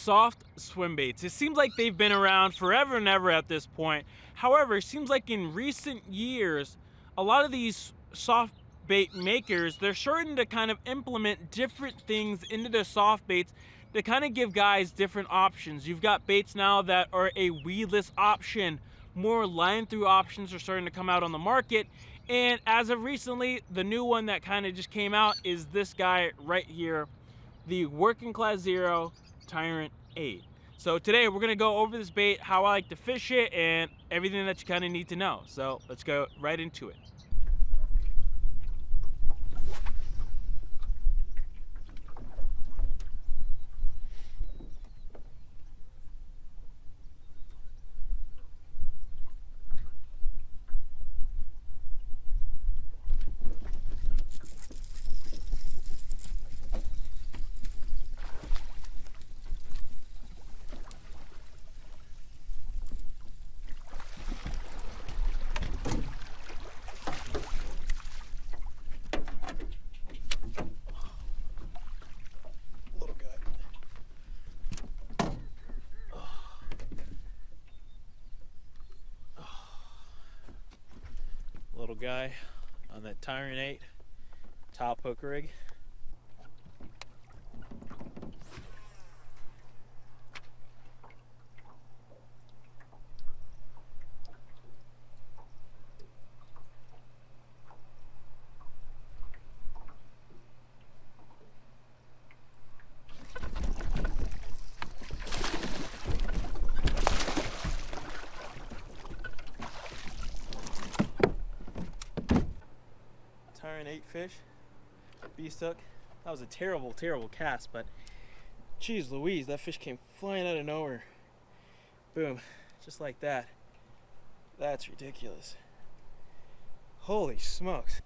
soft swim baits. It seems like they've been around forever and ever at this point. However, it seems like in recent years, a lot of these soft bait makers, they're starting to kind of implement different things into their soft baits to kind of give guys different options. You've got baits now that are a weedless option. More line through options are starting to come out on the market. And as of recently, the new one that kind of just came out is this guy right here, the Working Class Zero Tyrant 8. So today we're gonna go over this bait, how I like to fish it, and everything that you kind of need to know. So let's go right into it. Little guy. Little guy on that Tyrant 8 top hook rig. Tyrant 8 fish, beast hook. That was a terrible cast, but geez Louise, that fish came flying out of nowhere. Boom, just like that. That's ridiculous. Holy smokes.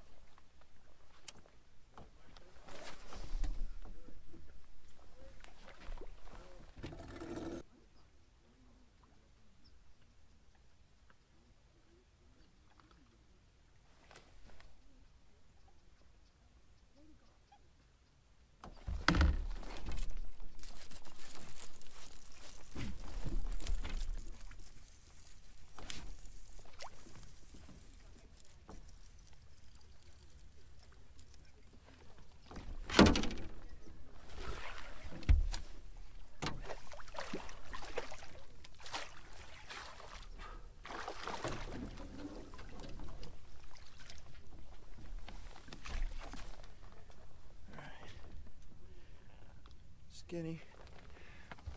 Skinny,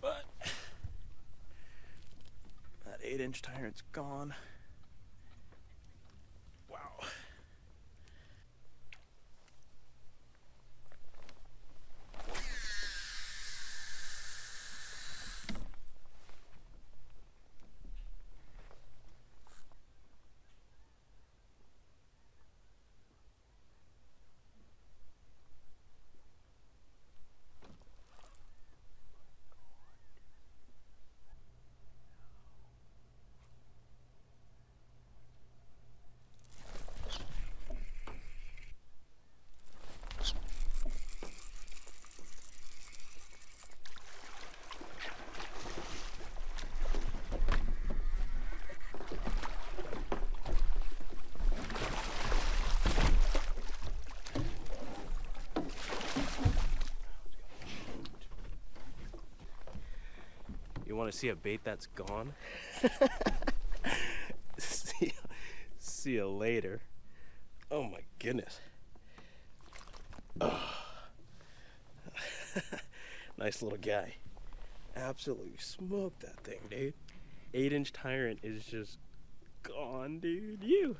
but that 8-inch Tyrant's gone. Wow. You want to see a bait that's gone? see you later. Oh my goodness. Oh. Nice little guy. Absolutely smoked that thing, dude. 8-inch Tyrant is just gone, dude. You.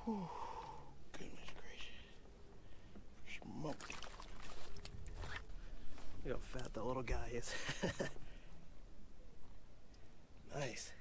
Whew. Goodness gracious. Smoked. Look how fat that little guy is. Nice.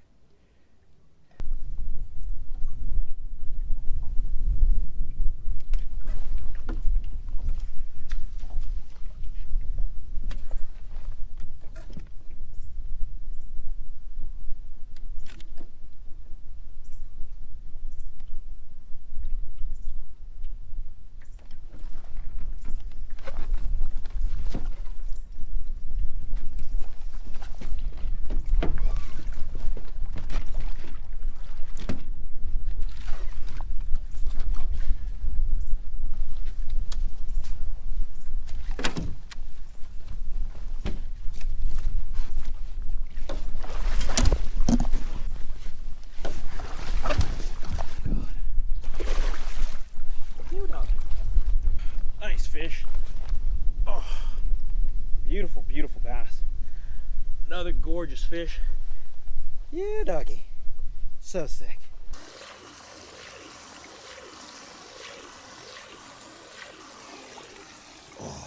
Nice fish. Oh, beautiful, beautiful bass. Another gorgeous fish. You doggy. So sick. Oh.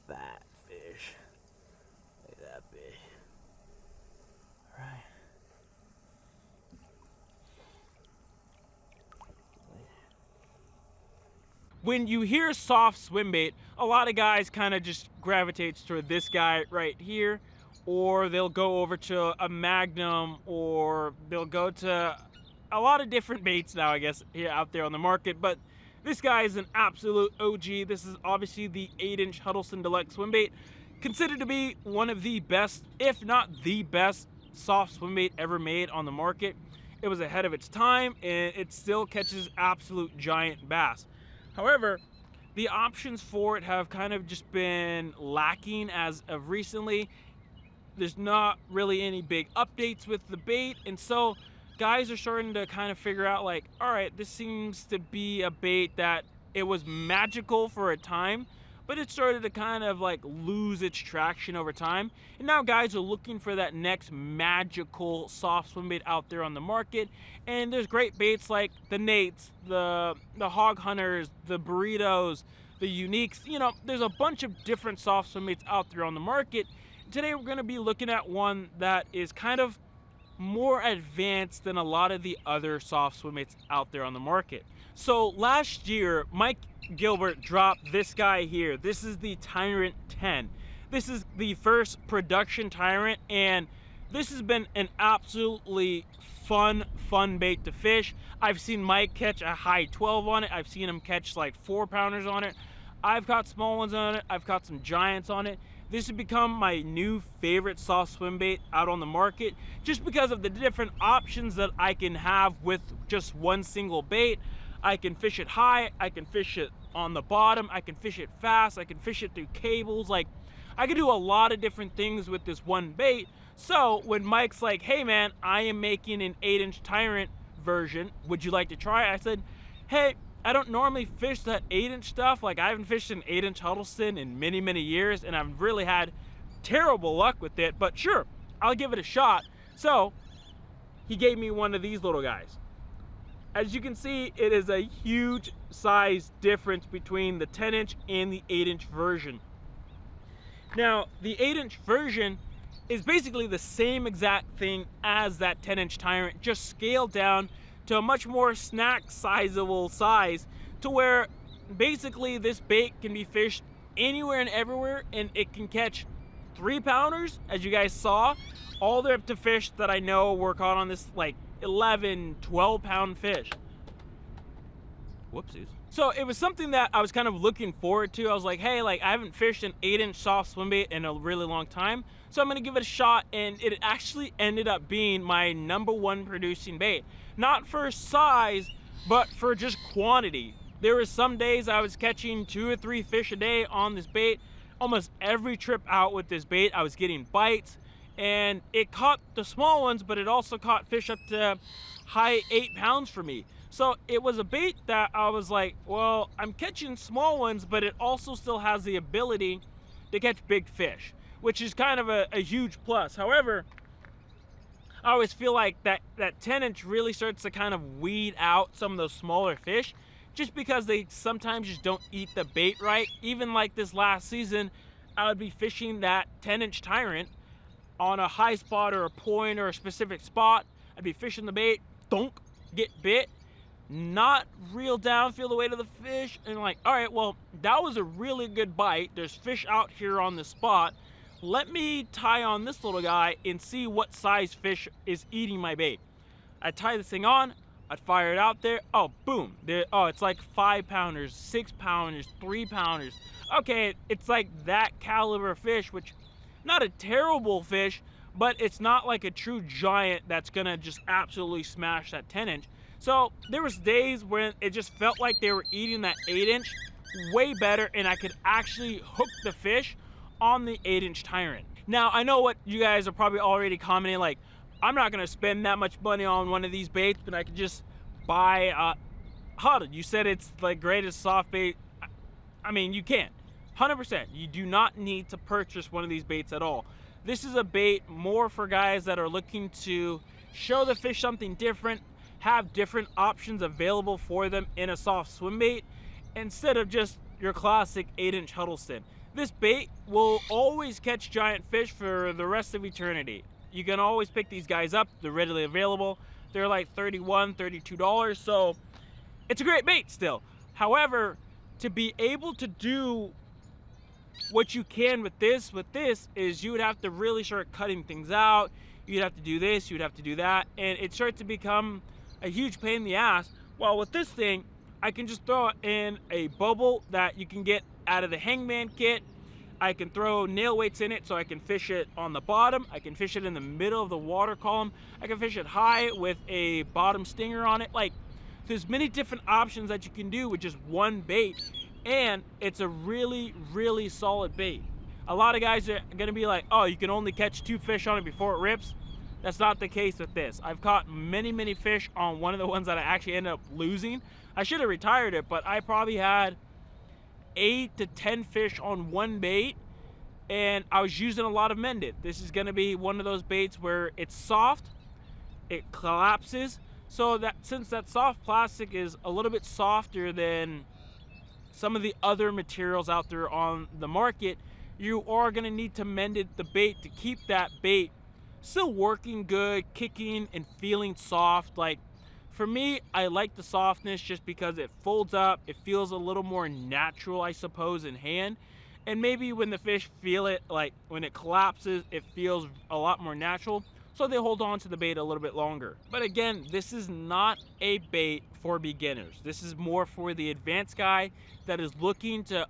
Fat fish. Look at that big. All right. When you hear soft swim bait, a lot of guys kind of just gravitates toward this guy right here, or they'll go over to a Magnum, or they'll go to a lot of different baits now, I guess, here out there on the market. But this guy is an absolute OG. This is obviously the 8-inch Huddleston Deluxe swim bait, considered to be one of the best, if not the best, soft swim bait ever made on the market. It was ahead of its time, and it still catches absolute giant bass. However, the options for it have kind of just been lacking as of recently. There's not really any big updates with the bait, and so guys are starting to kind of figure out, like, all right, this seems to be a bait that it was magical for a time, but it started to kind of like lose its traction over time. And now guys are looking for that next magical soft swim bait out there on the market. And there's great baits like the Nates, the Hog Hunters, the Burritos, the Uniques. You know, there's a bunch of different soft swim baits out there on the market. Today we're going to be looking at one that is kind of more advanced than a lot of the other soft swim baits out there on the market. So last year, Mike Gilbert dropped this guy here. This is the Tyrant 10. This is the first production Tyrant, and this has been an absolutely fun bait to fish. I've seen Mike catch a high 12 on it. I've seen him catch like 4-pounders on it. I've caught small ones on it. I've caught some giants on it. This has become my new favorite soft swim bait out on the market, just because of the different options that I can have with just one single bait. I can fish it high, I can fish it on the bottom, I can fish it fast, I can fish it through cables. Like, I can do a lot of different things with this one bait. So when Mike's like, hey man, I am making an 8-inch Tyrant version, would you like to try it? I said, hey, I don't normally fish that 8-inch stuff. Like, I haven't fished an 8-inch Huddleston in many years, and I've really had terrible luck with it, but sure, I'll give it a shot. So he gave me one of these little guys. As you can see, it is a huge size difference between the 10-inch and the 8-inch version. Now, the 8-inch version is basically the same exact thing as that 10-inch Tyrant, just scaled down to a much more snack sizable size, to where basically this bait can be fished anywhere and everywhere, and it can catch 3-pounders, as you guys saw, all the way up to fish that I know were caught on this like 11, 12-pound fish. Whoopsies. So it was something that I was kind of looking forward to. I was like, hey, like, I haven't fished an 8-inch soft swim bait in a really long time, so I'm gonna give it a shot. And it actually ended up being my #1 producing bait, not for size, but for just quantity. There were some days I was catching 2 or 3 fish a day on this bait. Almost every trip out with this bait, I was getting bites, and it caught the small ones, but it also caught fish up to high 8 pounds for me. So it was a bait that I was like, well, I'm catching small ones, but it also still has the ability to catch big fish, which is kind of a huge plus. However, I always feel like that 10-inch really starts to kind of weed out some of those smaller fish, just because they sometimes just don't eat the bait right. Even like this last season, I would be fishing that 10-inch Tyrant on a high spot or a point or a specific spot. I'd be fishing the bait, donk, get bit, not reel down, feel the weight of the fish, and like, all right, well, that was a really good bite. There's fish out here on the spot. Let me tie on this little guy and see what size fish is eating my bait. I'd tie this thing on, I'd fire it out there. Oh, boom. Oh, it's like 5-pounders, 6-pounders, 3-pounders. Okay, it's like that caliber of fish, which not a terrible fish, but it's not like a true giant that's gonna just absolutely smash that 10-inch. So there was days when it just felt like they were eating that 8-inch way better, and I could actually hook the fish on the 8-inch Tyrant. Now, I know what you guys are probably already commenting, like, I'm not gonna spend that much money on one of these baits, but I could just buy Huddle. You said it's the greatest soft bait. I mean, you can. 100%. You do not need to purchase one of these baits at all. This is a bait more for guys that are looking to show the fish something different, have different options available for them in a soft swim bait, instead of just your classic 8-inch Huddleston. This bait will always catch giant fish for the rest of eternity. You can always pick these guys up. They're readily available. They're like $31, $32, so it's a great bait still. However, to be able to do what you can with this is you would have to really start cutting things out. You'd have to do this, you'd have to do that, and it starts to become a huge pain in the ass. While with this thing, I can just throw it in a bubble that you can get out of the Hangman kit. I can throw nail weights in it so I can fish it on the bottom. I can fish it in the middle of the water column. I can fish it high with a bottom stinger on it. Like, there's many different options that you can do with just one bait, and it's a really, really solid bait. A lot of guys are gonna be like, oh, you can only catch 2 fish on it before it rips. That's not the case with this. I've caught many, many fish on one of the ones that I actually ended up losing. I should have retired it, but I probably had 8 to 10 fish on one bait, and I was using a lot of mended. This is gonna be one of those baits where it's soft, it collapses, so that since that soft plastic is a little bit softer than some of the other materials out there on the market, you are gonna need to mend the bait to keep that bait still working good, kicking and feeling soft. Like, for me, I like the softness just because it folds up, it feels a little more natural, I suppose, in hand. And maybe when the fish feel it, like when it collapses, it feels a lot more natural, so they hold on to the bait a little bit longer. But again, this is not a bait for beginners. This is more for the advanced guy that is looking to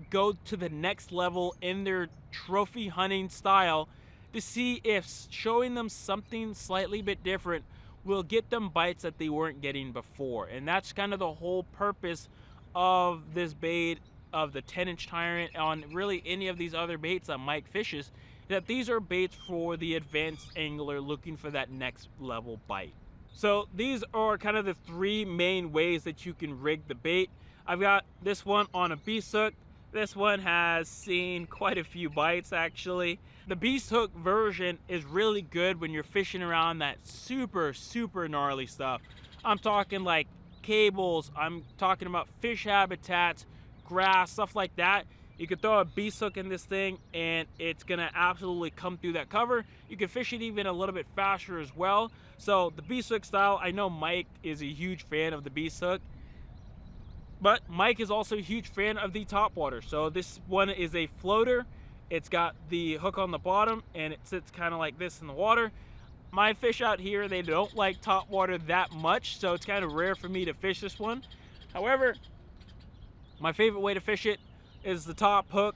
go to the next level in their trophy hunting style, to see if showing them something slightly bit different will get them bites that they weren't getting before. And that's kind of the whole purpose of this bait, of the 10-inch Tyrant, on really any of these other baits that Mike fishes, that these are baits for the advanced angler looking for that next level bite. So these are kind of the 3 main ways that you can rig the bait. I've got this one on a beast hook. This one has seen quite a few bites, actually. The beast hook version is really good when you're fishing around that super, super gnarly stuff. I'm talking like cables, I'm talking about fish habitats, grass, stuff like that. You could throw a beast hook in this thing and it's gonna absolutely come through that cover. You can fish it even a little bit faster as well. So the beast hook style, I know Mike is a huge fan of the beast hook, but Mike is also a huge fan of the topwater. So this one is a floater. It's got the hook on the bottom and it sits kind of like this in the water. My fish out here, they don't like topwater that much, so it's kind of rare for me to fish this one. However, my favorite way to fish it is the top hook,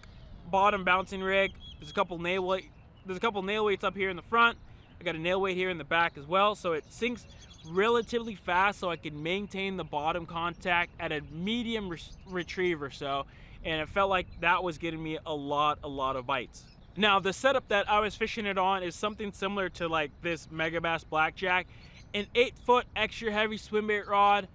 bottom bouncing rig. There's a couple nail weights up here in the front. I got a nail weight here in the back as well, so it sinks relatively fast, so I can maintain the bottom contact at a medium retrieve or so, and it felt like that was getting me a lot of bites. Now, the setup that I was fishing it on is something similar to like this Megabass Blackjack, an 8-foot extra heavy swimbait rod,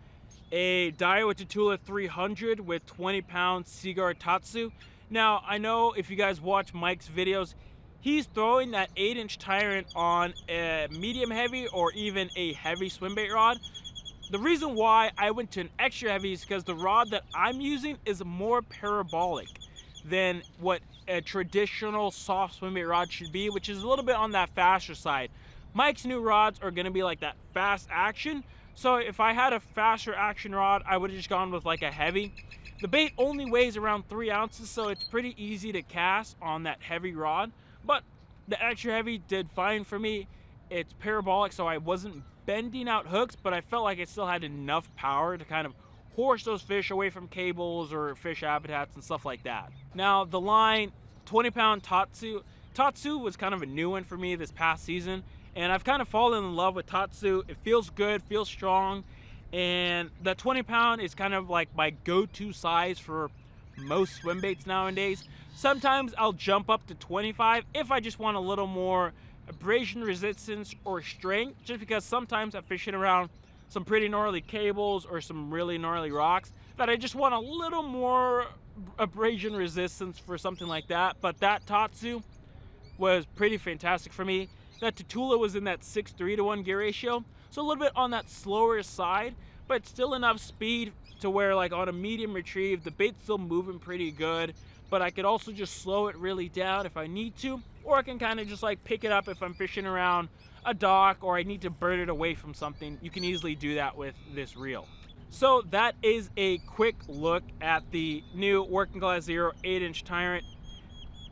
a Daiwa Tatula 300 with 20-pound Seaguar Tatsu. Now, I know if you guys watch Mike's videos, he's throwing that 8-inch Tyrant on a medium heavy or even a heavy swim bait rod. The reason why I went to an extra heavy is because the rod that I'm using is more parabolic than what a traditional soft swim bait rod should be, which is a little bit on that faster side. Mike's new rods are going to be like that fast action, so if I had a faster action rod, I would have just gone with like a heavy. The bait only weighs around 3 ounces, so it's pretty easy to cast on that heavy rod, but the extra heavy did fine for me. It's parabolic, so I wasn't bending out hooks, but I felt like it still had enough power to kind of horse those fish away from cables or fish habitats and stuff like that. Now, the line 20-pound Tatsu. Tatsu was kind of a new one for me this past season, and I've kind of fallen in love with Tatsu. It feels good, feels strong, and the 20-pound is kind of like my go-to size for most swim baits nowadays. Sometimes I'll jump up to 25 if I just want a little more abrasion resistance or strength, just because sometimes I'm fishing around some pretty gnarly cables or some really gnarly rocks that I just want a little more abrasion resistance for something like that. But that Tatsu was pretty fantastic for me. That Tatula was in that 6:3 to 1 gear ratio, so a little bit on that slower side, but still enough speed to where like on a medium retrieve, the bait's still moving pretty good, but I could also just slow it really down if I need to, or I can kind of just like pick it up if I'm fishing around a dock or I need to bird it away from something. You can easily do that with this reel. So that is a quick look at the new Working Class Zero 8-inch Tyrant.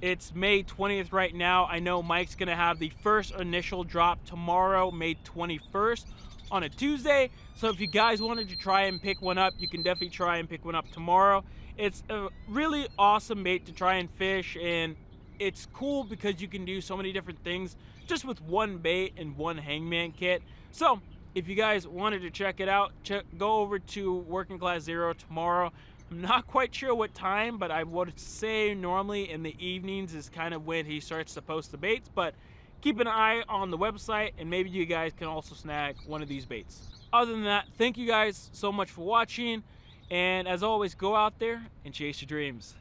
It's May 20th right now. I know Mike's gonna have the first initial drop tomorrow, May 21st on a Tuesday. So if you guys wanted to try and pick one up, you can definitely try and pick one up tomorrow. It's a really awesome bait to try and fish, and it's cool because you can do so many different things just with one bait and one hangman kit. So if you guys wanted to check it out, go over to Working Class Zero tomorrow. I'm not quite sure what time, but I would say normally in the evenings is kind of when he starts to post the baits, but keep an eye on the website and maybe you guys can also snag one of these baits. Other than that, thank you guys so much for watching, and as always, go out there and chase your dreams.